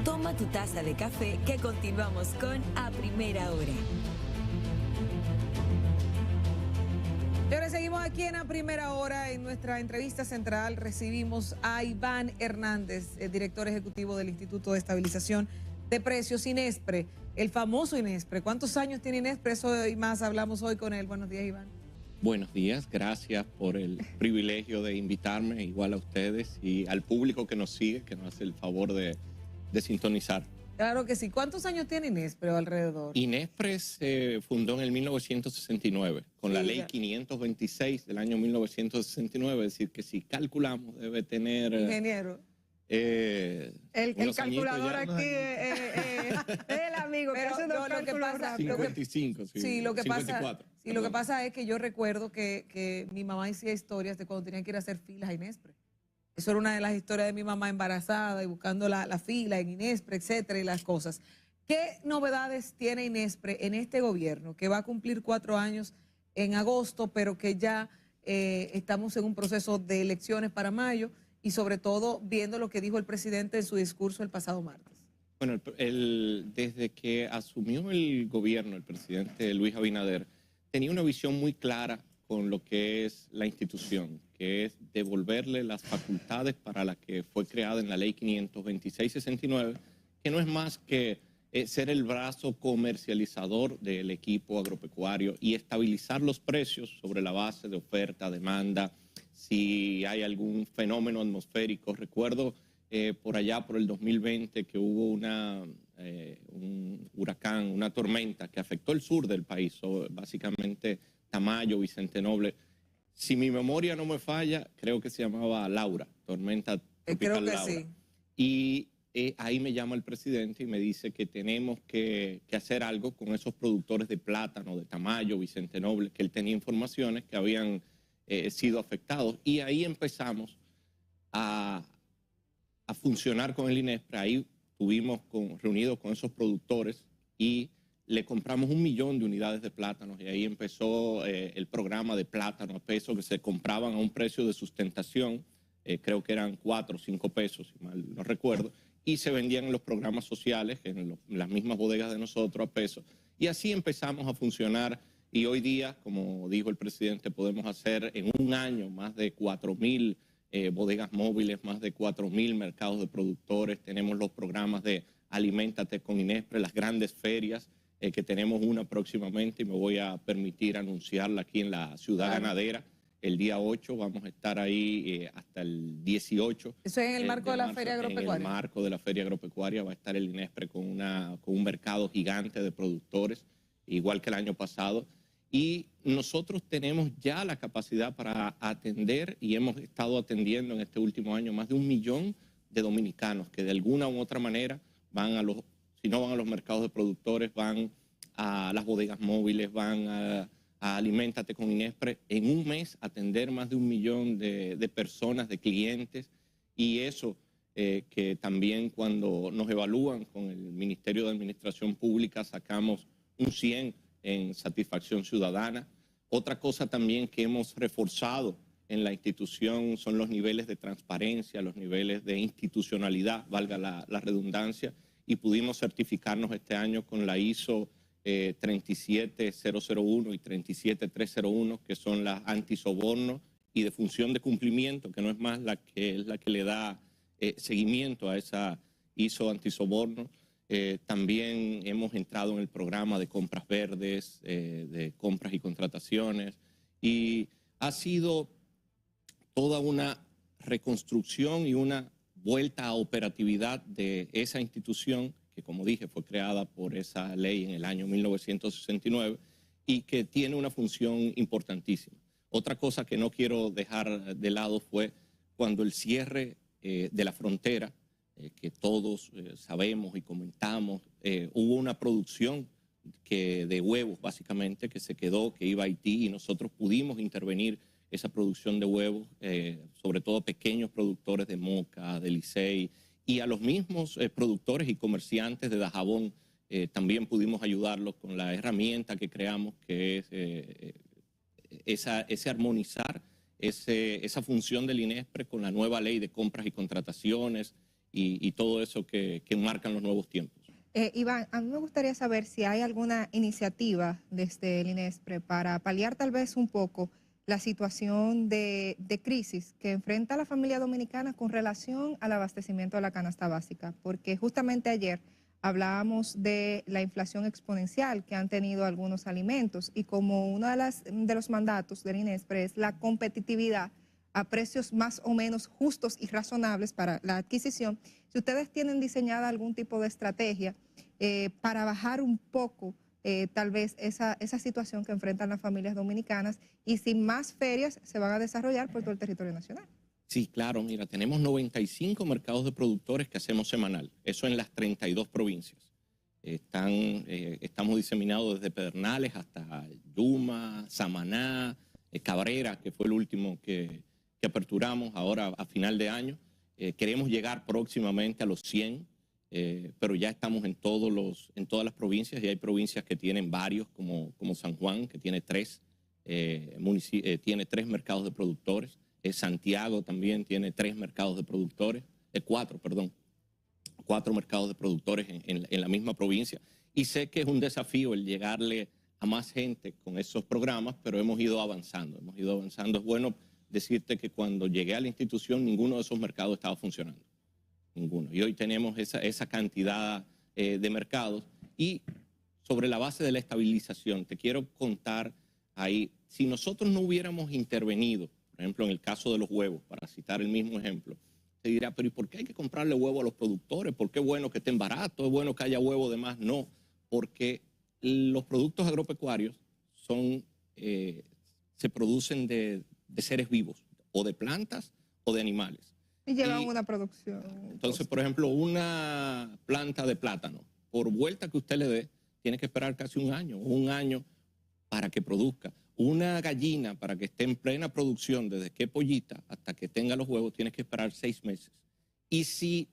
Toma tu taza de café que continuamos con A Primera Hora. Y ahora seguimos aquí en A Primera Hora. En nuestra entrevista central recibimos a Iván Hernández, el director ejecutivo del Instituto de Estabilización de Precios, INESPRE, el famoso INESPRE. ¿Cuántos años tiene INESPRE? Eso y más hablamos hoy con él. Buenos días, Iván. Buenos días, gracias por el privilegio de invitarme, igual a ustedes y al público que nos sigue, que nos hace el favor de sintonizar. Claro que sí. ¿Cuántos años tiene INESPRE alrededor? INESPRE se fundó en el 1969 con la ley 526 del año 1969, es decir, que si calculamos debe tener... Ingeniero. El calculador aquí es el amigo que hace lo que pasa, 55, sí, lo que 54. Pasa, sí, lo que pasa es que yo recuerdo que mi mamá decía historias de cuando tenían que ir a hacer filas a INESPRE. Eso era una de las historias de mi mamá embarazada y buscando la fila en INESPRE, etcétera, y las cosas. ¿Qué novedades tiene INESPRE en este gobierno que va a cumplir 4 años en agosto, pero que ya estamos en un proceso de elecciones para mayo? Y sobre todo viendo lo que dijo el presidente en su discurso el pasado martes. Bueno, desde que asumió el gobierno el presidente Luis Abinader, tenía una visión muy clara con lo que es la institución, que es devolverle las facultades para las que fue creada en la ley 526-69, que no es más que ser el brazo comercializador del equipo agropecuario y estabilizar los precios sobre la base de oferta, demanda, si hay algún fenómeno atmosférico. Recuerdo por allá, por el 2020, que hubo un huracán, una tormenta que afectó el sur del país, básicamente Tamayo, Vicente Noble. Si mi memoria no me falla, creo que se llamaba Laura, tormenta tropical Laura. Sí. Y ahí me llama el presidente y me dice que tenemos que hacer algo con esos productores de plátano, de Tamayo, Vicente Noble, que él tenía informaciones que habían sido afectados, y ahí empezamos a funcionar con el INESPRE. Ahí estuvimos reunidos con esos productores y le compramos 1 millón de unidades de plátanos, y ahí empezó el programa de plátano a peso, que se compraban a un precio de sustentación, creo que eran 4 o 5 pesos, si mal no recuerdo, y se vendían en los programas sociales, en las mismas bodegas de nosotros, a peso, y así empezamos a funcionar. Y hoy día, como dijo el presidente, podemos hacer en un año más de 4.000 bodegas móviles, más de 4.000 mercados de productores. Tenemos los programas de Aliméntate con INESPRE, las grandes ferias, que tenemos una próximamente, y me voy a permitir anunciarla aquí en la Ciudad Ganadera. El día 8 vamos a estar ahí hasta el 18. ¿Eso es en el marco de la Feria Agropecuaria? En el marco de la Feria Agropecuaria va a estar el INESPRE con un mercado gigante de productores, igual que el año pasado. Y nosotros tenemos ya la capacidad para atender, y hemos estado atendiendo en este último año, más de 1 millón de dominicanos que de alguna u otra manera si no van a los mercados de productores, van a las bodegas móviles, van a Aliméntate con INESPRE. En un mes atender más de 1 millón de personas, de clientes, y eso que también cuando nos evalúan con el Ministerio de Administración Pública sacamos un 100 en satisfacción ciudadana. Otra cosa también que hemos reforzado en la institución son los niveles de transparencia, los niveles de institucionalidad, valga la redundancia, y pudimos certificarnos este año con la ISO 37001 y 37301, que son las antisoborno y de función de cumplimiento, que no es más la que le da seguimiento a esa ISO antisoborno. También hemos entrado en el programa de compras verdes, de compras y contrataciones, y ha sido toda una reconstrucción y una vuelta a operatividad de esa institución que, como dije, fue creada por esa ley en el año 1969 y que tiene una función importantísima. Otra cosa que no quiero dejar de lado fue cuando el cierre de la frontera, que todos sabemos y comentamos, hubo una producción de huevos básicamente que se quedó, que iba a Haití, y nosotros pudimos intervenir esa producción de huevos, sobre todo pequeños productores de Moca, de Licey, y a los mismos productores y comerciantes de Dajabón también pudimos ayudarlos con la herramienta que creamos, que es ese armonizar esa función del INESPRE con la nueva ley de compras y contrataciones, y todo eso que marcan los nuevos tiempos. Iván, a mí me gustaría saber si hay alguna iniciativa desde el INESPRE para paliar tal vez un poco la situación de crisis que enfrenta la familia dominicana con relación al abastecimiento de la canasta básica, porque justamente ayer hablábamos de la inflación exponencial que han tenido algunos alimentos y como uno de los mandatos del INESPRE es la competitividad a precios más o menos justos y razonables para la adquisición, si ustedes tienen diseñada algún tipo de estrategia para bajar un poco tal vez esa situación que enfrentan las familias dominicanas y si más ferias se van a desarrollar por todo el territorio nacional. Sí, claro, mira, tenemos 95 mercados de productores que hacemos semanal, eso en las 32 provincias. Estamos diseminados desde Pedernales hasta Yuma, Samaná, Cabrera, que fue el último que aperturamos ahora a final de año. Queremos llegar próximamente a los 100, pero ya estamos en todas las provincias y hay provincias que tienen varios, como San Juan, que tiene tres mercados de productores. Santiago también tiene 3 mercados de productores, 4 mercados de productores en la misma provincia. Y sé que es un desafío el llegarle a más gente con esos programas, pero hemos ido avanzando. Es bueno decirte que cuando llegué a la institución, ninguno de esos mercados estaba funcionando. Ninguno. Y hoy tenemos esa cantidad de mercados. Y sobre la base de la estabilización, te quiero contar ahí, si nosotros no hubiéramos intervenido, por ejemplo, en el caso de los huevos, para citar el mismo ejemplo, se dirá, pero ¿y por qué hay que comprarle huevo a los productores? ¿Por qué es bueno que estén baratos? ¿Es bueno que haya huevo de más? No, porque los productos agropecuarios se producen de seres vivos, o de plantas o de animales. Y llevan una producción. Entonces, por ejemplo, una planta de plátano, por vuelta que usted le dé, tiene que esperar casi un año para que produzca. Una gallina, para que esté en plena producción, desde que pollita hasta que tenga los huevos, tiene que esperar 6 meses. Y si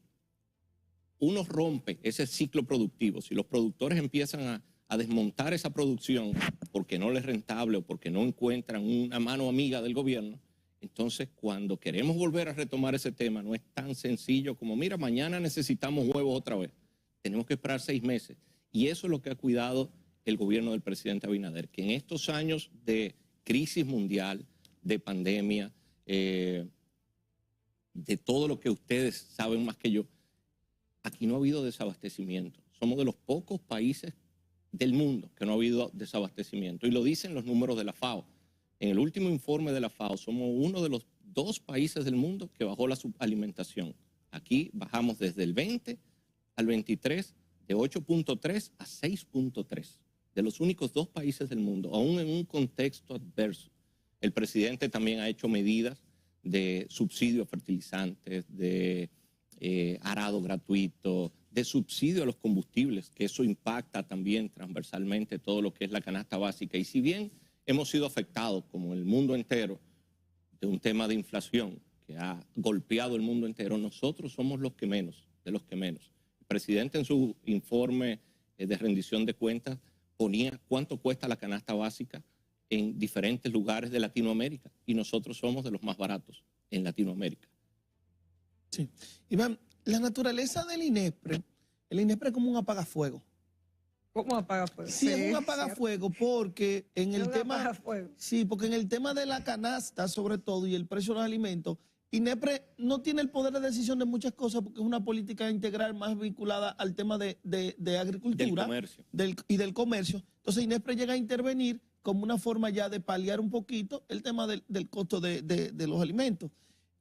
uno rompe ese ciclo productivo, si los productores empiezan a desmontar esa producción porque no les es rentable o porque no encuentran una mano amiga del gobierno, entonces cuando queremos volver a retomar ese tema no es tan sencillo como, mira, mañana necesitamos huevos otra vez. Tenemos que esperar 6 meses. Y eso es lo que ha cuidado el gobierno del presidente Abinader, que en estos años de crisis mundial, de pandemia, de todo lo que ustedes saben más que yo, aquí no ha habido desabastecimiento. Somos de los pocos países del mundo que no ha habido desabastecimiento. Y lo dicen los números de la FAO. En el último informe de la FAO, somos uno de los 2 países del mundo que bajó la subalimentación. Aquí bajamos desde el 20 al 23, de 8.3 a 6.3. De los únicos 2 países del mundo, aún en un contexto adverso. El presidente también ha hecho medidas de subsidio a fertilizantes, de arado gratuito, de subsidio a los combustibles, que eso impacta también transversalmente todo lo que es la canasta básica. Y si bien hemos sido afectados, como el mundo entero, de un tema de inflación que ha golpeado el mundo entero, nosotros somos los que menos, de los que menos. El presidente en su informe de rendición de cuentas ponía cuánto cuesta la canasta básica en diferentes lugares de Latinoamérica y nosotros somos de los más baratos en Latinoamérica. Sí. Iván, la naturaleza del INESPRE, el INESPRE es como un apagafuego. ¿Cómo apagafuego? Sí, es un apagafuego porque en el tema... Apagafuego. Sí, porque en el tema de la canasta, sobre todo, y el precio de los alimentos, INESPRE no tiene el poder de decisión de muchas cosas porque es una política integral más vinculada al tema de agricultura. Del comercio. Y del comercio. Entonces INESPRE llega a intervenir como una forma ya de paliar un poquito el tema del costo de los alimentos.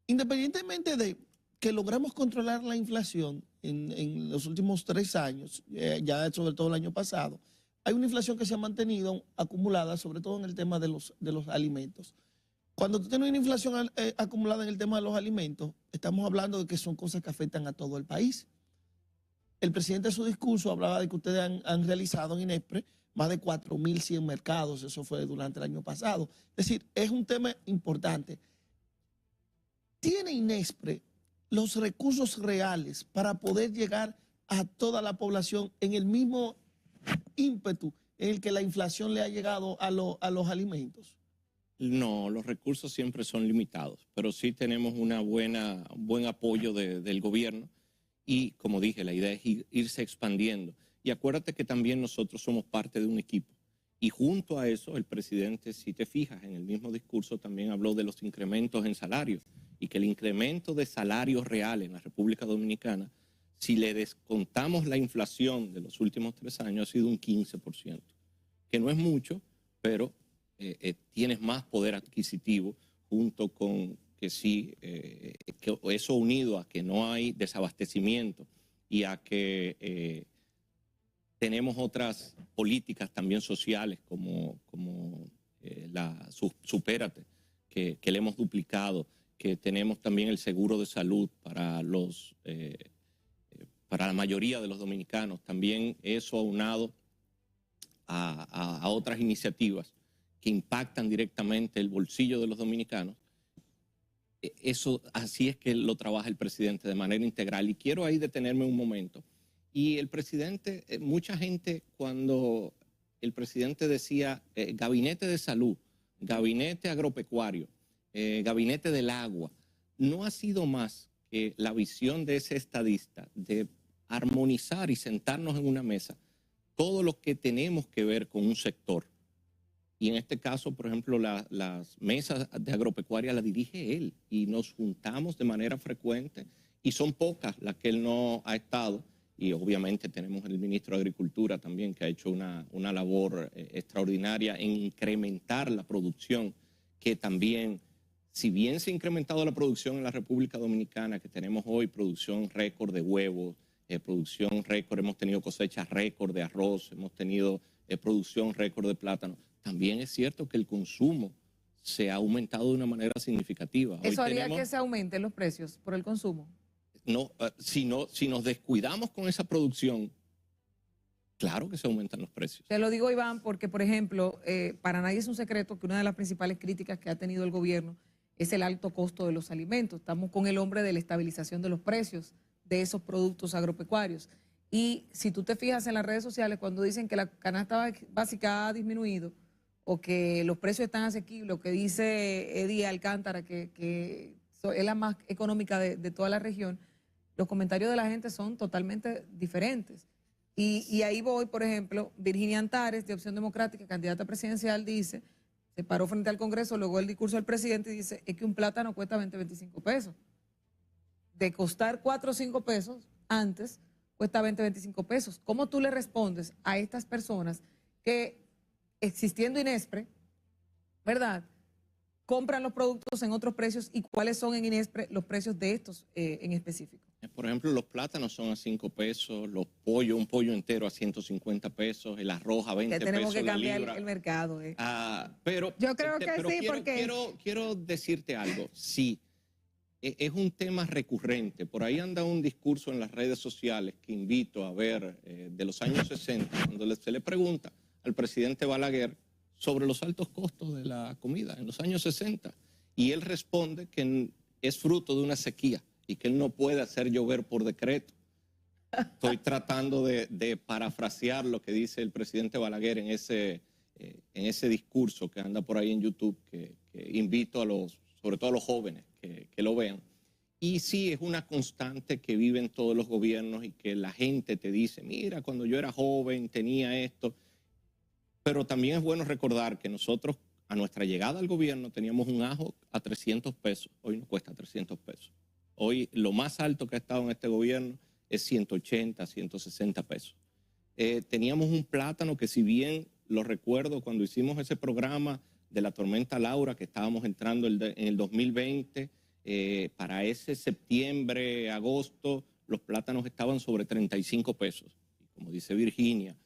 Independientemente de que logramos controlar la inflación en los últimos 3 años, ya sobre todo el año pasado, hay una inflación que se ha mantenido acumulada, sobre todo en el tema de los alimentos. Cuando tú tienes una inflación acumulada en el tema de los alimentos, estamos hablando de que son cosas que afectan a todo el país. El presidente en su discurso hablaba de que ustedes han realizado en INESPRE más de 4.100 mercados, eso fue durante el año pasado. Es decir, es un tema importante. ¿Tiene INESPRE los recursos reales para poder llegar a toda la población en el mismo ímpetu en el que la inflación le ha llegado a los alimentos? No, los recursos siempre son limitados, pero sí tenemos un buen apoyo del gobierno y, como dije, la idea es irse expandiendo. Y acuérdate que también nosotros somos parte de un equipo. Y junto a eso, el presidente, si te fijas, en el mismo discurso también habló de los incrementos en salarios y que el incremento de salarios reales en la República Dominicana, si le descontamos la inflación de los últimos 3 años, ha sido un 15%, que no es mucho, pero tienes más poder adquisitivo junto con que sí, que eso unido a que no hay desabastecimiento y a que tenemos otras políticas también sociales como la Supérate, que le hemos duplicado, que tenemos también el seguro de salud para la mayoría de los dominicanos. También eso aunado a otras iniciativas que impactan directamente el bolsillo de los dominicanos. Eso, así es que lo trabaja el presidente de manera integral. Y quiero ahí detenerme un momento. Y el presidente, mucha gente, cuando el presidente decía gabinete de salud, gabinete agropecuario, gabinete del agua, no ha sido más que la visión de ese estadista de armonizar y sentarnos en una mesa todo lo que tenemos que ver con un sector. Y en este caso, por ejemplo, las mesas de agropecuaria las dirige él y nos juntamos de manera frecuente y son pocas las que él no ha estado. Y obviamente tenemos el ministro de Agricultura también, que ha hecho una labor extraordinaria en incrementar la producción, que también, si bien se ha incrementado la producción en la República Dominicana, que tenemos hoy producción récord de huevos, producción récord, hemos tenido cosechas récord de arroz, hemos tenido producción récord de plátano, también es cierto que el consumo se ha aumentado de una manera significativa. ¿Eso haría que se aumenten los precios por el consumo? No, si nos descuidamos con esa producción, claro que se aumentan los precios. Te lo digo, Iván, porque, por ejemplo, para nadie es un secreto que una de las principales críticas que ha tenido el gobierno es el alto costo de los alimentos. Estamos con el hombre de la estabilización de los precios de esos productos agropecuarios. Y si tú te fijas en las redes sociales, cuando dicen que la canasta básica ha disminuido o que los precios están asequibles, lo que dice Eddie Alcántara, que es la más económica de toda la región, los comentarios de la gente son totalmente diferentes. Y ahí voy, por ejemplo, Virginia Antares, de Opción Democrática, candidata presidencial, dice, se paró frente al Congreso, luego el discurso del presidente y dice, es que un plátano cuesta 20, 25 pesos. De costar 4 o 5 pesos antes, cuesta 20, 25 pesos. ¿Cómo tú le respondes a estas personas que, existiendo Inespre, ¿verdad?, compran los productos en otros precios y cuáles son en Inespre los precios de estos en específico? Por ejemplo, los plátanos son a 5 pesos, los pollos, un pollo entero a 150 pesos, el arroz a 20 pesos. Tenemos que cambiar la libra. el mercado. Pero yo creo que sí, porque quiero decirte algo. Sí, es un tema recurrente. Por ahí anda un discurso en las redes sociales que invito a ver de los años 60, cuando se le pregunta al presidente Balaguer sobre los altos costos de la comida en los años 60. Y él responde que es fruto de una sequía y que él no puede hacer llover por decreto. Estoy tratando de parafrasear lo que dice el presidente Balaguer en ese discurso que anda por ahí en YouTube, que invito sobre todo a los jóvenes que lo vean. Y sí, es una constante que viven todos los gobiernos y que la gente te dice, mira, cuando yo era joven tenía esto. Pero también es bueno recordar que nosotros, a nuestra llegada al gobierno, teníamos un ajo a 300 pesos. Hoy no cuesta 300 pesos. Hoy lo más alto que ha estado en este gobierno es 180, 160 pesos. Teníamos un plátano que, si bien lo recuerdo cuando hicimos ese programa de la tormenta Laura, que estábamos entrando en el 2020, para ese septiembre, agosto, los plátanos estaban sobre 35 pesos. Y como dice Virginia,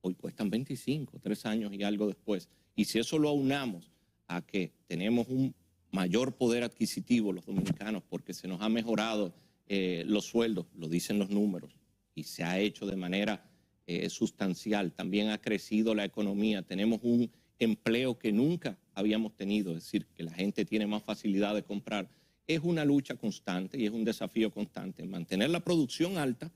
hoy cuestan 25, 3 años y algo después. Y si eso lo aunamos a que tenemos un mayor poder adquisitivo los dominicanos porque se nos ha mejorado los sueldos, lo dicen los números, y se ha hecho de manera sustancial, también ha crecido la economía, tenemos un empleo que nunca habíamos tenido, es decir, que la gente tiene más facilidad de comprar. Es una lucha constante y es un desafío constante mantener la producción alta,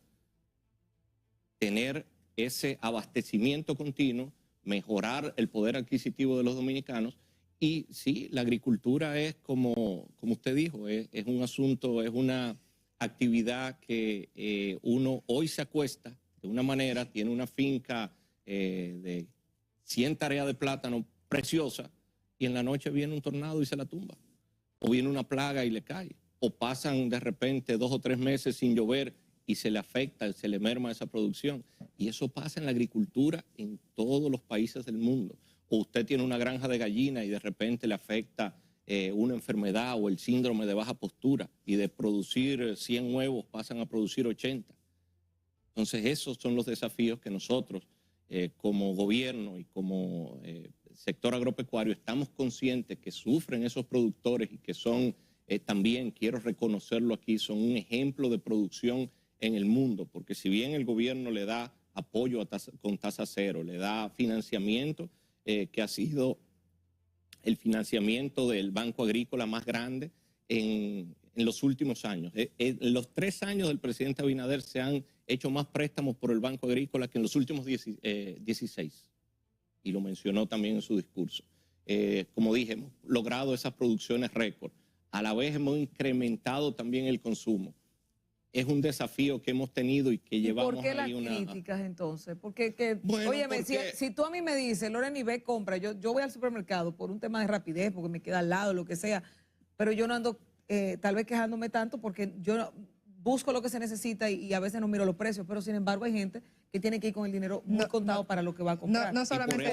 tener ese abastecimiento continuo, mejorar el poder adquisitivo de los dominicanos. Y sí, la agricultura es, como usted dijo, es un asunto, es una actividad que uno hoy se acuesta de una manera, tiene una finca de 100 tareas de plátano preciosa y en la noche viene un tornado y se la tumba. O viene una plaga y le cae. O pasan de repente 2 o 3 meses sin llover y se le afecta, se le merma esa producción. Y eso pasa en la agricultura en todos los países del mundo. O usted tiene una granja de gallinas y de repente le afecta una enfermedad o el síndrome de baja postura y de producir 100 huevos pasan a producir 80. Entonces esos son los desafíos que nosotros como gobierno y como sector agropecuario estamos conscientes que sufren esos productores y que son también, quiero reconocerlo aquí, son un ejemplo de producción en el mundo, porque si bien el gobierno le da apoyo con tasa cero, le da financiamiento, que ha sido el financiamiento del Banco Agrícola más grande en los últimos años. En los 3 años del presidente Abinader se han hecho más préstamos por el Banco Agrícola que en los últimos 16. Y lo mencionó también en su discurso. Como dije, hemos logrado esas producciones récord. A la vez hemos incrementado también el consumo. Es un desafío que hemos tenido y que llevamos ahí una... ¿Por qué las críticas entonces? Porque, bueno, óyeme, porque... si tú a mí me dices, Loreni, ve, compra, yo voy al supermercado por un tema de rapidez, porque me queda al lado, lo que sea, pero yo no ando tal vez quejándome tanto porque yo busco lo que se necesita y a veces no miro los precios, pero sin embargo hay gente que tiene que ir con el dinero muy contado para lo que va a comprar. No solamente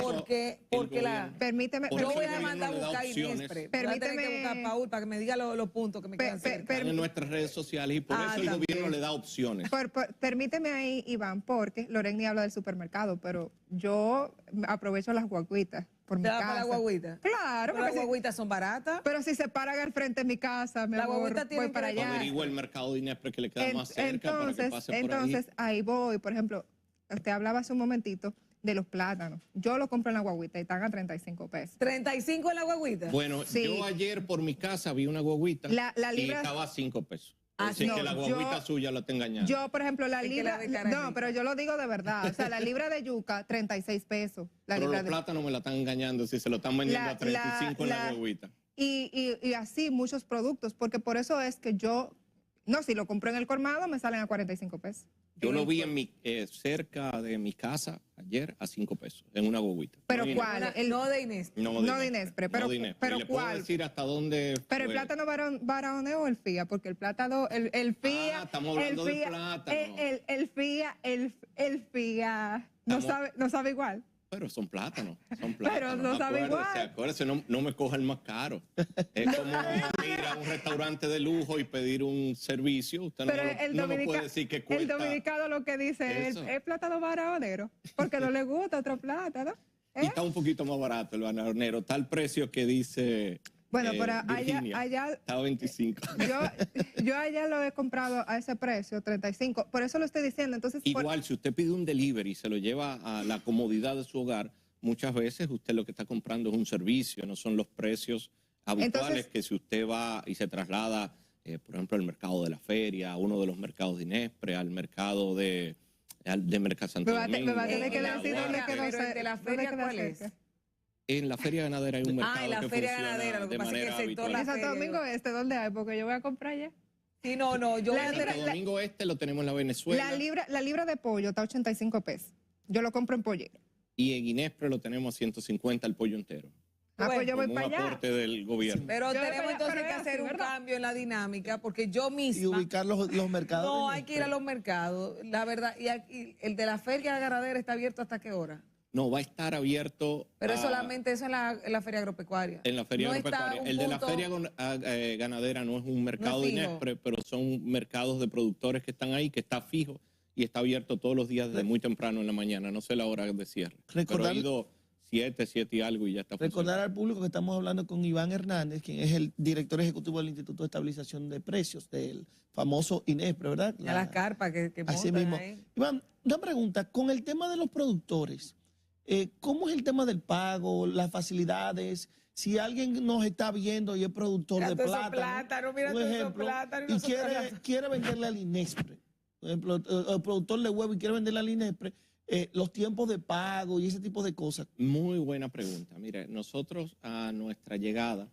porque la... Permíteme. Yo voy a mandar a buscar Inespre. Permíteme que buscar Paul para que me diga los puntos que me quedan cerca. Están en nuestras redes sociales y por eso el gobierno le da opciones. Permíteme ahí, Iván, porque Loreni habla del supermercado, pero yo aprovecho las guaguitas por mi casa. ¿Te da para la guaguita? Claro. Pero las guaguitas son baratas. Pero si se paran al frente de mi casa, mi amor, voy para allá. Averigua el mercado de Inespre que le queda más cerca para que pase por ahí. Entonces, ahí voy. Por ejemplo, usted hablaba hace un momentito de los plátanos. Yo lo compro en la guaguita y están a 35 pesos. ¿35 en la guaguita? Bueno, sí. Yo ayer por mi casa vi una guaguita y estaba a 5 pesos. Así que la guaguita suya la está engañando. Yo, por ejemplo, la libra... No, pero yo lo digo de verdad. O sea, la libra de yuca, 36 pesos. Pero los plátanos me la están engañando si se lo están vendiendo a 35 en la guaguita. Y así muchos productos, porque por eso es que yo... No, si lo compro en el colmado me salen a 45 pesos. Yo lo vi en cerca de mi casa ayer a 5 pesos, en una guaguita. ¿Pero cuál? No de Inespre. No de Inespre, pero ¿cuál? ¿Puedo decir hasta dónde? ¿Pero el plátano Barahona o el FIA? Porque el plátano, el FIA... estamos hablando del plátano. El FIA no sabe igual. Pero son plátanos, Pero no sabe igual. Acuérdese, no me coja el más caro. Es como ir a un restaurante de lujo y pedir un servicio. Usted no me puede decir que cuesta. El dominicano lo que dice es plátano barahonero, porque no le gusta otro plátano. Y está un poquito más barato el barahonero. Tal precio que dice... Bueno, pero allá estaba 25. Yo allá lo he comprado a ese precio, 35. Por eso lo estoy diciendo. Entonces, igual, si usted pide un delivery y se lo lleva a la comodidad de su hogar, muchas veces usted lo que está comprando es un servicio, no son los precios habituales. Que si usted va y se traslada, por ejemplo, al mercado de la feria, a uno de los mercados de Inespre, al mercado de Mercado Santo Domingo. Me va a tener que decir dónde quedó. ¿De la feria cuál es? En la feria ganadera hay un mercado en la feria ganadera, lo que pasa es que el sector ¿En Santo Domingo dónde hay? Porque yo voy a comprar allá. Sí, no, yo voy a tener... Santo Domingo lo tenemos en la Venezuela. La libra de pollo está a 85 pesos. Yo lo compro en pollero. Y en Inespre lo tenemos a 150 el pollo entero. Pues yo voy para allá. Un aporte del gobierno. Pero tenemos entonces que hacer un cambio en la dinámica, porque yo misma... Y ubicar los mercados. No, hay que ir a los mercados, la verdad. Y el de la feria ganadera está abierto ¿hasta qué hora? No, va a estar abierto... Pero es solamente eso en la feria agropecuaria. En la feria agropecuaria. El de la feria ganadera no es un mercado de Inespre, pero son mercados de productores que están ahí, que está fijo y está abierto todos los días desde muy temprano en la mañana. No sé la hora de cierre. Pero ha ido 7 y algo y ya está funcionando. Recordar al público que estamos hablando con Iván Hernández, quien es el director ejecutivo del Instituto de Estabilización de Precios, del famoso Inespre, ¿verdad? A las carpas que así mismo. Ahí. Iván, una pregunta. Con el tema de los productores... ¿cómo es el tema del pago, las facilidades? Si alguien nos está viendo y es productor de plátano, por ejemplo, y quiere venderle al Inespre, por ejemplo, el productor de huevo y quiere venderle al Inespre, los tiempos de pago y ese tipo de cosas. Muy buena pregunta. Mire, nosotros a nuestra llegada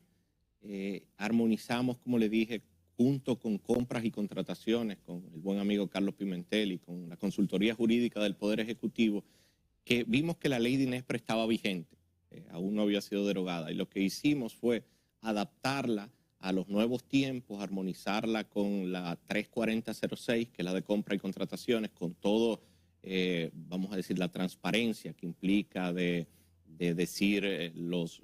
armonizamos, como le dije, junto con compras y contrataciones, con el buen amigo Carlos Pimentel y con la consultoría jurídica del Poder Ejecutivo, que vimos que la ley de INESPRE estaba vigente, aún no había sido derogada, y lo que hicimos fue adaptarla a los nuevos tiempos, armonizarla con la 34006, que es la de compra y contrataciones, con todo, vamos a decir, la transparencia que implica de decir los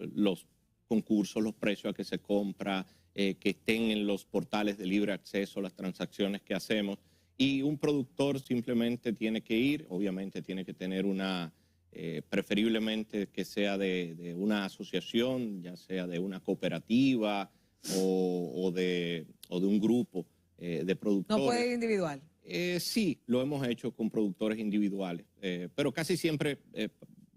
concursos, los precios a que se compra, que estén en los portales de libre acceso las transacciones que hacemos. Y un productor simplemente tiene que ir, obviamente tiene que tener preferiblemente que sea de una asociación, ya sea de una cooperativa o de un grupo de productores. ¿No puede ir individual? Sí, lo hemos hecho con productores individuales, pero casi siempre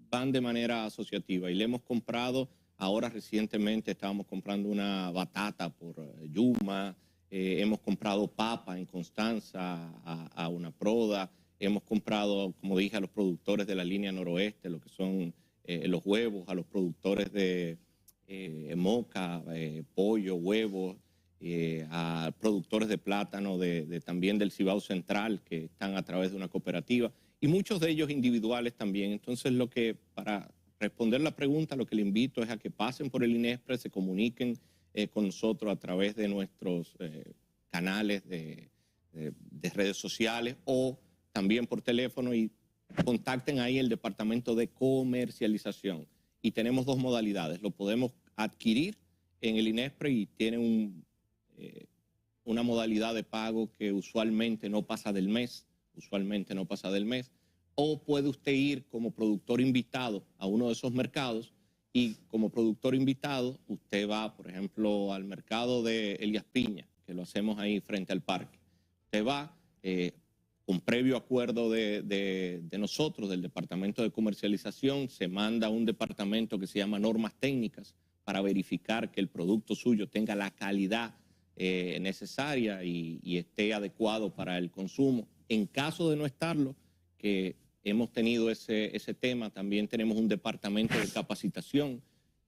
van de manera asociativa y le hemos comprado, ahora recientemente estábamos comprando una batata por Yuma, hemos comprado papa en Constanza a una proda, hemos comprado, como dije, a los productores de la línea noroeste, lo que son los huevos, a los productores de moca, pollo, huevos, a productores de plátano también del Cibao Central, que están a través de una cooperativa, y muchos de ellos individuales también. Entonces, para responder la pregunta, lo que le invito es a que pasen por el INESPRE, se comuniquen con nosotros a través de nuestros canales de redes sociales o también por teléfono y contacten ahí el departamento de comercialización. Y tenemos dos modalidades. Lo podemos adquirir en el INESPRE y tiene una modalidad de pago que usualmente no pasa del mes, o puede usted ir como productor invitado a uno de esos mercados y como productor invitado usted va, por ejemplo, al mercado de Elías Piña, que lo hacemos ahí frente al parque. Usted va con previo acuerdo de nosotros, del Departamento de Comercialización, se manda a un departamento que se llama Normas Técnicas para verificar que el producto suyo tenga la calidad necesaria y esté adecuado para el consumo. En caso de no estarlo, que hemos tenido ese tema, también tenemos un departamento de capacitación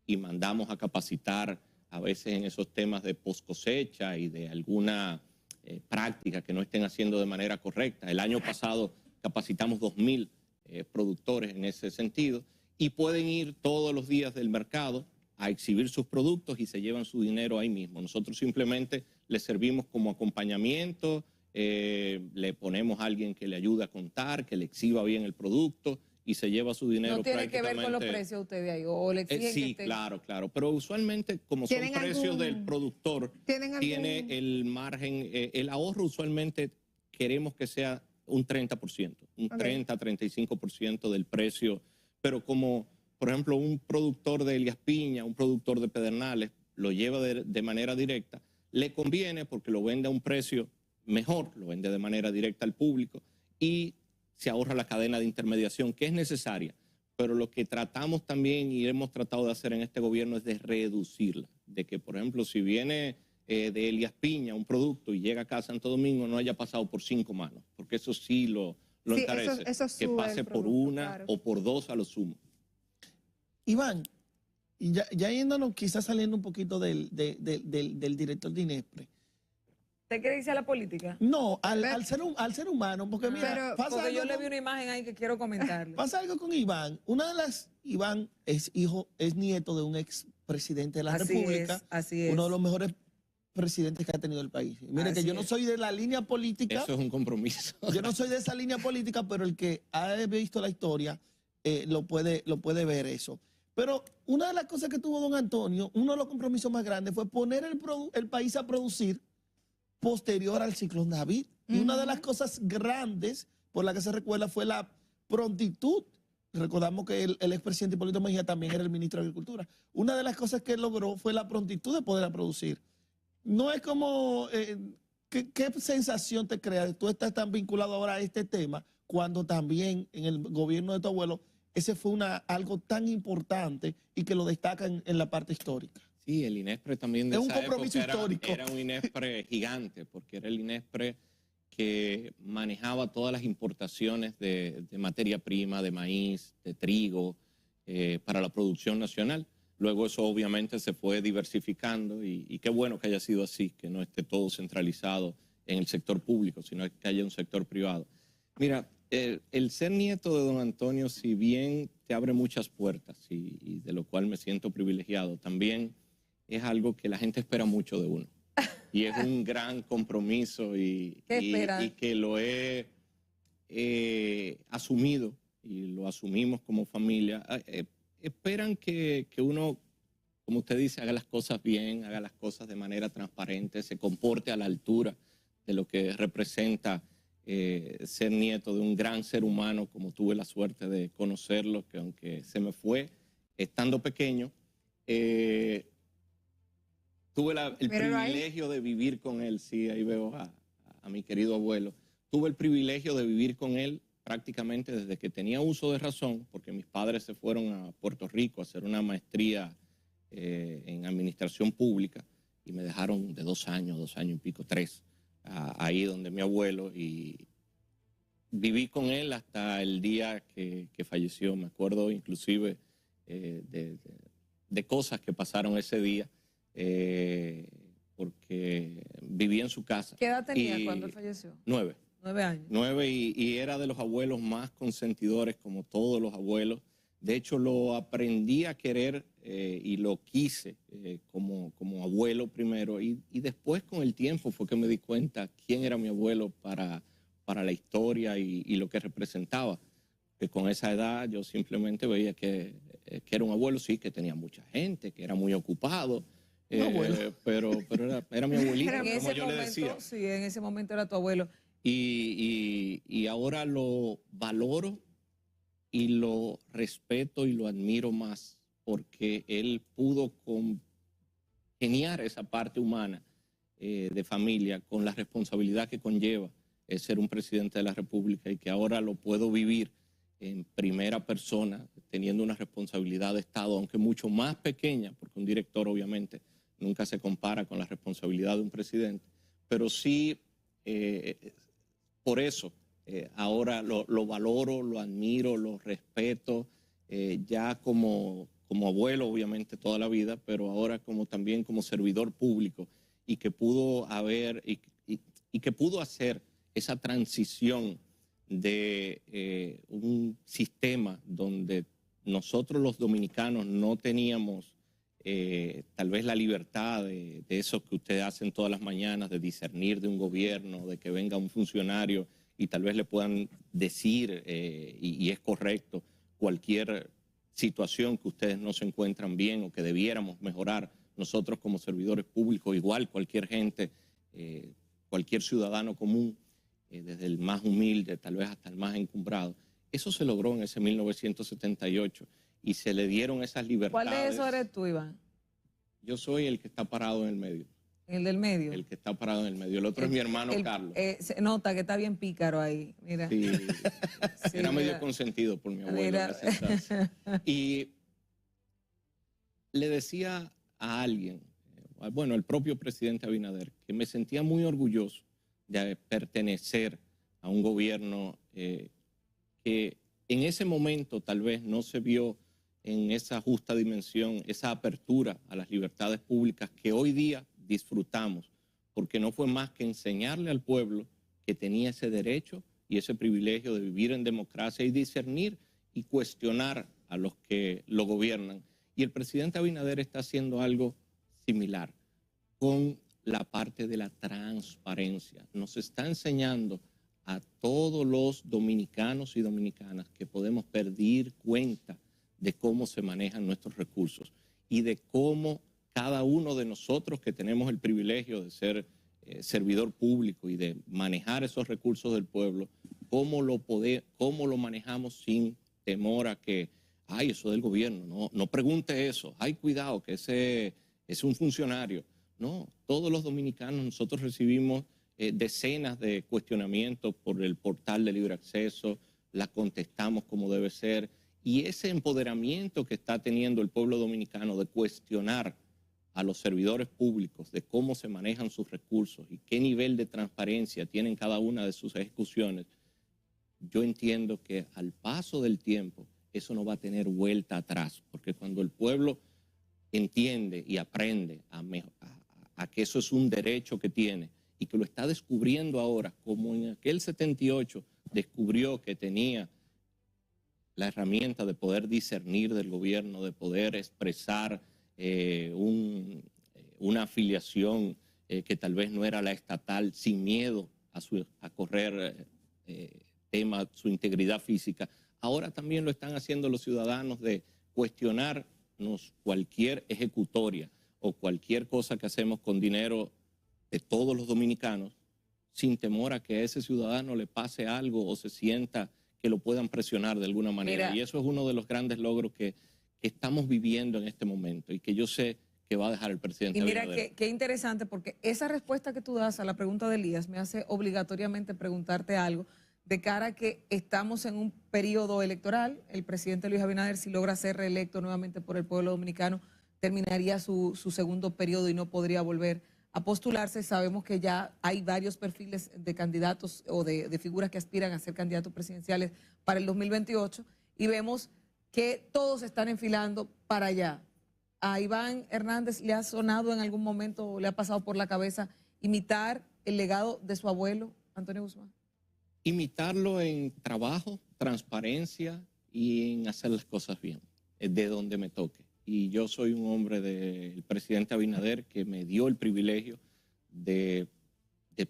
y mandamos a capacitar a veces en esos temas de post cosecha y de alguna práctica que no estén haciendo de manera correcta. El año pasado capacitamos 2.000 productores en ese sentido y pueden ir todos los días del mercado a exhibir sus productos y se llevan su dinero ahí mismo. Nosotros simplemente les servimos como acompañamiento, le ponemos a alguien que le ayude a contar, que le exhiba bien el producto y se lleva su dinero. ¿No tiene que ver con los precios ustedes ahí? ¿O le exigen sí, claro, pero usualmente como son precios del productor, tiene el margen, el ahorro usualmente queremos que sea un 30%, un 30-35% del precio, pero como por ejemplo un productor de Elías Piña, un productor de Pedernales, lo lleva de manera directa, le conviene porque lo vende a un precio mejor, lo vende de manera directa al público y se ahorra la cadena de intermediación que es necesaria, pero lo que tratamos también y hemos tratado de hacer en este gobierno es de reducirla, de que por ejemplo si viene de Elías Piña un producto y llega acá a Santo Domingo no haya pasado por 5 manos, porque eso sí lo encarece, que pase por una o por 2 a lo sumo. Iván, y ya yéndonos, quizás saliendo un poquito del director de INESPRE. ¿Usted quiere irse a la política? No, al ser humano, porque mira, porque yo le vi una imagen ahí que quiero comentarle. Pasa algo con Iván. Iván es nieto de un expresidente de la República. Así es. Uno de los mejores presidentes que ha tenido el país. Mire que yo no soy de la línea política. Eso es un compromiso. Yo no soy de esa línea política, pero el que ha visto la historia lo puede ver eso. Pero una de las cosas que tuvo don Antonio, uno de los compromisos más grandes fue poner el país a producir posterior al ciclón David. Y una de las cosas grandes por la que se recuerda fue la prontitud. Recordamos que el expresidente Hipólito Mejía también era el ministro de Agricultura. Una de las cosas que logró fue la prontitud de poder producir. No es como, ¿qué sensación te crea? Tú estás tan vinculado ahora a este tema, cuando también en el gobierno de tu abuelo, ese fue algo tan importante y que lo destacan en la parte histórica. Sí, el INESPRE también de es un compromiso histórico. Era un INESPRE gigante, porque era el INESPRE que manejaba todas las importaciones de materia prima, de maíz, de trigo, para la producción nacional. Luego eso obviamente se fue diversificando y qué bueno que haya sido así, que no esté todo centralizado en el sector público, sino que haya un sector privado. Mira, el ser nieto de don Antonio, si bien te abre muchas puertas y de lo cual me siento privilegiado, también es algo que la gente espera mucho de uno. Y es un gran compromiso y que lo he asumido y lo asumimos como familia. Esperan que uno, como usted dice, haga las cosas bien, haga las cosas de manera transparente, se comporte a la altura de lo que representa ser nieto de un gran ser humano, como tuve la suerte de conocerlo, que aunque se me fue estando pequeño, tuve el privilegio de vivir con él. Sí, ahí veo a mi querido abuelo. Tuve el privilegio de vivir con él prácticamente desde que tenía uso de razón, porque mis padres se fueron a Puerto Rico a hacer una maestría en administración pública y me dejaron de 2 años y pico, 3, ahí donde mi abuelo, y viví con él hasta el día que falleció. Me acuerdo inclusive de cosas que pasaron ese día, porque viví en su casa. ¿Qué edad tenía cuando él falleció? 9. 9 años. 9 y era de los abuelos más consentidores, como todos los abuelos. De hecho, lo aprendí a querer y lo quise como abuelo primero. Y después, con el tiempo, fue que me di cuenta quién era mi abuelo para la historia y lo que representaba. Que con esa edad yo simplemente veía que era un abuelo, sí, que tenía mucha gente, que era muy ocupado. Pero era mi abuelito, como yo le decía. Sí, en ese momento era tu abuelo. Y ahora lo valoro y lo respeto y lo admiro más porque él pudo congeniar esa parte humana de familia con la responsabilidad que conlleva ser un presidente de la República, y que ahora lo puedo vivir en primera persona, teniendo una responsabilidad de Estado, aunque mucho más pequeña, porque un director obviamente nunca se compara con la responsabilidad de un presidente, pero sí... por eso ahora lo valoro, lo admiro, lo respeto, ya como abuelo obviamente toda la vida, pero ahora también como servidor público, y que pudo y que pudo hacer esa transición de un sistema donde nosotros los dominicanos no teníamos tal vez la libertad de eso que ustedes hacen todas las mañanas, de discernir de un gobierno, de que venga un funcionario y tal vez le puedan decir, y es correcto, cualquier situación que ustedes no se encuentran bien o que debiéramos mejorar nosotros como servidores públicos, igual cualquier gente, cualquier ciudadano común, desde el más humilde tal vez hasta el más encumbrado. Eso se logró en ese 1978. Y se le dieron esas libertades. ¿Cuál de esos eres tú, Iván? Yo soy el que está parado en el medio. ¿El del medio? El que está parado en el medio. El otro es mi hermano Carlos. Se nota que está bien pícaro ahí, mira. Sí, era medio consentido por mi abuelo. Y le decía a alguien, bueno, el propio presidente Abinader, que me sentía muy orgulloso de pertenecer a un gobierno que en ese momento tal vez no se vio en esa justa dimensión, esa apertura a las libertades públicas que hoy día disfrutamos, porque no fue más que enseñarle al pueblo que tenía ese derecho y ese privilegio de vivir en democracia y discernir y cuestionar a los que lo gobiernan. Y el presidente Abinader está haciendo algo similar con la parte de la transparencia. Nos está enseñando a todos los dominicanos y dominicanas que podemos pedir cuenta de cómo se manejan nuestros recursos y de cómo cada uno de nosotros que tenemos el privilegio de ser servidor público y de manejar esos recursos del pueblo, cómo lo manejamos sin temor a que, ay, eso del gobierno, no pregunte eso, ay, cuidado, que ese es un funcionario. No, todos los dominicanos nosotros recibimos decenas de cuestionamientos por el portal de libre acceso, las contestamos como debe ser, y ese empoderamiento que está teniendo el pueblo dominicano de cuestionar a los servidores públicos de cómo se manejan sus recursos y qué nivel de transparencia tienen cada una de sus ejecuciones, yo entiendo que al paso del tiempo eso no va a tener vuelta atrás, porque cuando el pueblo entiende y aprende a que eso es un derecho que tiene y que lo está descubriendo ahora, como en aquel 78 descubrió que tenía la herramienta de poder discernir del gobierno, de poder expresar una afiliación que tal vez no era la estatal, sin miedo a correr su integridad física. Ahora también lo están haciendo los ciudadanos de cuestionarnos cualquier ejecutoria o cualquier cosa que hacemos con dinero de todos los dominicanos, sin temor a que a ese ciudadano le pase algo o se sienta que lo puedan presionar de alguna manera. Mira, y eso es uno de los grandes logros que estamos viviendo en este momento y que yo sé que va a dejar el presidente. Y mira, qué interesante, porque esa respuesta que tú das a la pregunta de Elías me hace obligatoriamente preguntarte algo de cara a que estamos en un periodo electoral. El presidente Luis Abinader, si logra ser reelecto nuevamente por el pueblo dominicano, terminaría su segundo periodo y no podría volver a postularse. Sabemos que ya hay varios perfiles de candidatos o de figuras que aspiran a ser candidatos presidenciales para el 2028 y vemos que todos están enfilando para allá. ¿A Iván Hernández le ha sonado en algún momento o le ha pasado por la cabeza imitar el legado de su abuelo, Antonio Guzmán? Imitarlo en trabajo, transparencia y en hacer las cosas bien, de donde me toque. Y yo soy un hombre del presidente Abinader que me dio el privilegio de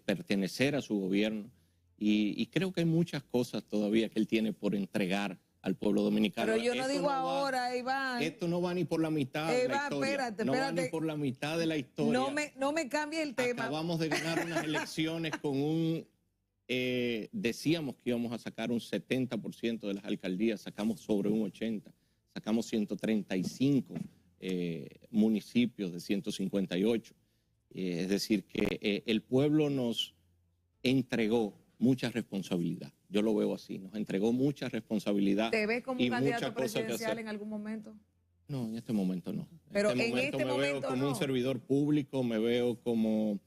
pertenecer a su gobierno y creo que hay muchas cosas todavía que él tiene por entregar al pueblo dominicano. Pero yo no digo ahora, Iván. Esto no va ni por la mitad de la historia. Espérate. No va ni por la mitad de la historia. No me cambie el tema. Acabamos de ganar unas elecciones con decíamos que íbamos a sacar un 70% de las alcaldías, sacamos sobre un 80%. Sacamos 135 municipios de 158. Es decir, que el pueblo nos entregó mucha responsabilidad. Yo lo veo así, nos entregó mucha responsabilidad. ¿Te ves como un candidato presidencial en algún momento? No, en este momento no. Pero en este momento me veo como no. un servidor público, me veo como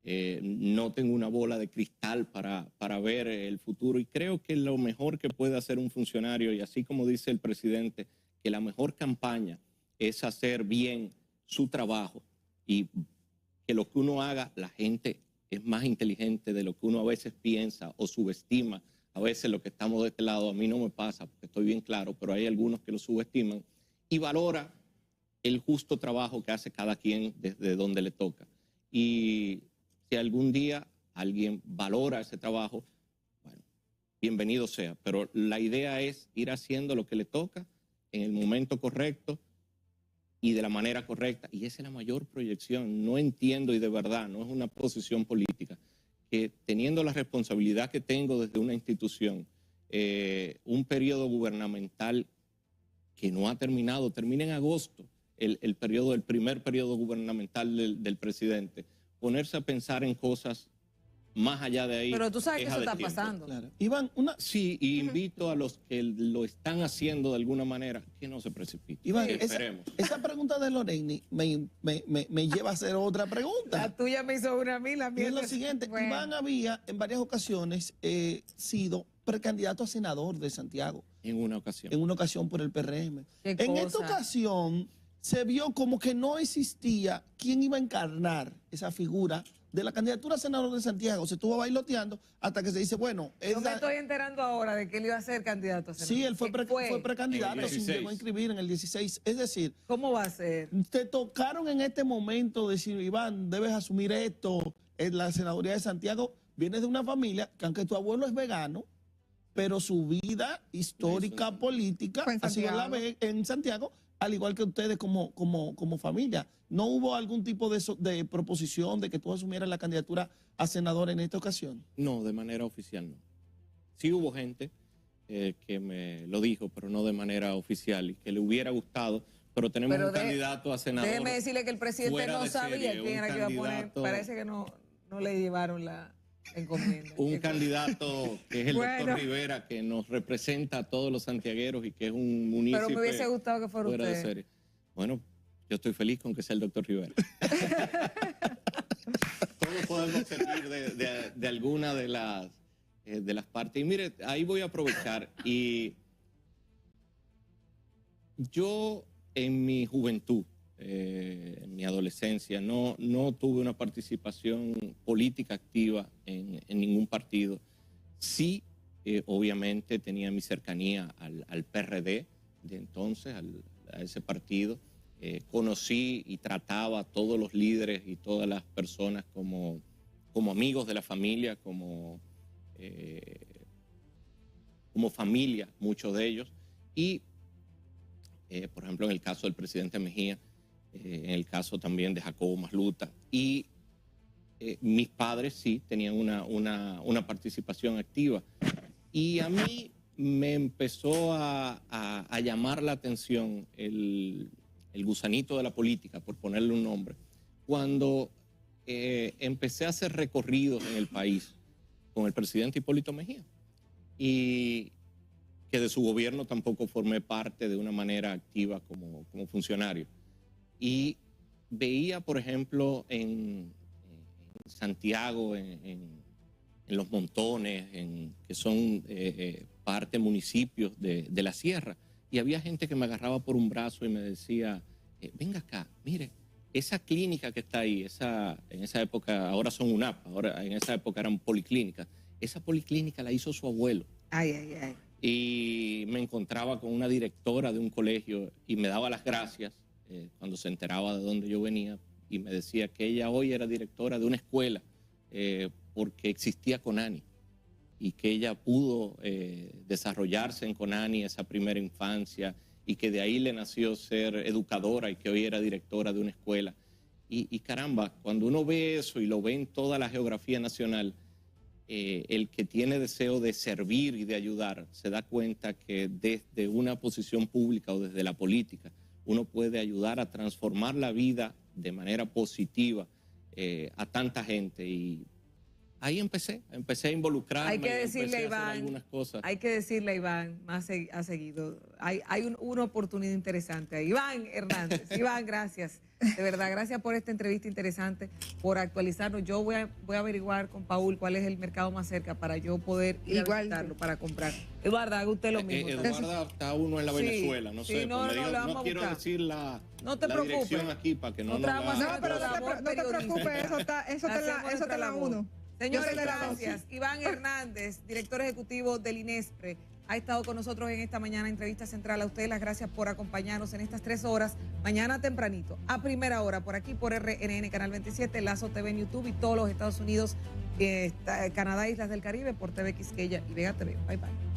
no tengo una bola de cristal para ver el futuro y creo que lo mejor que puede hacer un funcionario, y así como dice el presidente, que la mejor campaña es hacer bien su trabajo y que lo que uno haga, la gente es más inteligente de lo que uno a veces piensa o subestima. A veces lo que estamos de este lado, a mí no me pasa porque estoy bien claro, pero hay algunos que lo subestiman y valora el justo trabajo que hace cada quien desde donde le toca. Y si algún día alguien valora ese trabajo, bueno, bienvenido sea, pero la idea es ir haciendo lo que le toca en el momento correcto y de la manera correcta. Y esa es la mayor proyección. No entiendo, y de verdad, no es una posición política, que teniendo la responsabilidad que tengo desde una institución, un periodo gubernamental que no ha terminado, termina en agosto, el primer periodo gubernamental del presidente, ponerse a pensar en cosas más allá de ahí. Pero tú sabes que eso está pasando. Claro. Iván, sí, y invito a los que lo están haciendo de alguna manera que no se precipiten. Iván, esa pregunta de Loreni me lleva a hacer otra pregunta. La tuya me hizo una a mí, la mía. Y es lo siguiente, bueno. Iván había en varias ocasiones sido precandidato a senador de Santiago. En una ocasión. En una ocasión por el PRM. En esta ocasión se vio como que no existía quién iba a encarnar esa figura de la candidatura a senador de Santiago. Se estuvo bailoteando hasta que se dice, bueno... Yo me estoy enterando ahora de que él iba a ser candidato a senador. Sí, él fue precandidato, se llegó a inscribir en el 16. Es decir... ¿Cómo va a ser? Te tocaron en este momento decir, Iván, debes asumir esto. La senaduría de Santiago viene de una familia que aunque tu abuelo es vegano, pero su vida histórica, política, ha sido en Santiago, al igual que ustedes como familia. ¿No hubo algún tipo de proposición de que tú asumieras la candidatura a senador en esta ocasión? No, de manera oficial no. Sí hubo gente que me lo dijo, pero no de manera oficial y que le hubiera gustado, pero tenemos un candidato a senador. Déjeme decirle que el presidente no sabía quién era que iba a poner. Parece que no le llevaron la encomienda. Un candidato que es el doctor Rivera, que nos representa a todos los santiagueros y que es un municipio. Pero me hubiese gustado que fuera usted. De serie. Bueno, yo estoy feliz con que sea el doctor Rivera. Todos podemos servir de alguna de las partes. Y mire, ahí voy a aprovechar. Y yo en mi juventud, en mi adolescencia. No tuve una participación política activa en ningún partido. Sí, obviamente tenía mi cercanía al PRD de entonces, a ese partido. Conocí y trataba a todos los líderes y todas las personas como amigos de la familia, como familia, muchos de ellos. Y, por ejemplo, en el caso del presidente Mejía, en el caso también de Jacobo Masluta. Y mis padres sí tenían una participación activa. Y a mí me empezó a llamar la atención el gusanito de la política, por ponerle un nombre, cuando empecé a hacer recorridos en el país con el presidente Hipólito Mejía, y que de su gobierno tampoco formé parte de una manera activa como funcionario. Y veía, por ejemplo, en Santiago, en Los Montones, que son parte municipios de la sierra, y había gente que me agarraba por un brazo y me decía, venga acá, mire, esa clínica que está ahí, en esa época, ahora son UNAP, en esa época eran policlínicas, esa policlínica la hizo su abuelo. Ay, ay, ay. Y me encontraba con una directora de un colegio y me daba las gracias cuando se enteraba de dónde yo venía, y me decía que ella hoy era directora de una escuela porque existía Conani, y que ella pudo desarrollarse en Conani esa primera infancia, y que de ahí le nació ser educadora, y que hoy era directora de una escuela. Y caramba, cuando uno ve eso y lo ve en toda la geografía nacional, el que tiene deseo de servir y de ayudar se da cuenta que desde una posición pública o desde la política uno puede ayudar a transformar la vida de manera positiva a tanta gente. Y ahí empecé a involucrarme. Hay que decirle, Iván, algunas cosas. Hay que decirle, Iván, más ha seguido. Hay una oportunidad interesante ahí. Iván Hernández. Iván, gracias. De verdad, gracias por esta entrevista interesante, por actualizarnos. Yo voy a averiguar con Paul cuál es el mercado más cerca para yo poder ir a visitarlo para comprar. Eduardo, haga usted lo mismo. Eduardo, está uno en la Venezuela, no sé. No quiero decir la preocupes. dirección aquí para que no pero no te preocupes, eso te la uno. Señores, gracias. Iván Hernández, director ejecutivo del INESPRE, ha estado con nosotros en esta mañana, entrevista central. A ustedes las gracias por acompañarnos en estas 3 horas. Mañana tempranito, a primera hora, por aquí, por RNN Canal 27, Lazo TV en YouTube, y todos los Estados Unidos, Canadá, Islas del Caribe, por TV Quisqueya y Vega TV. Bye, bye.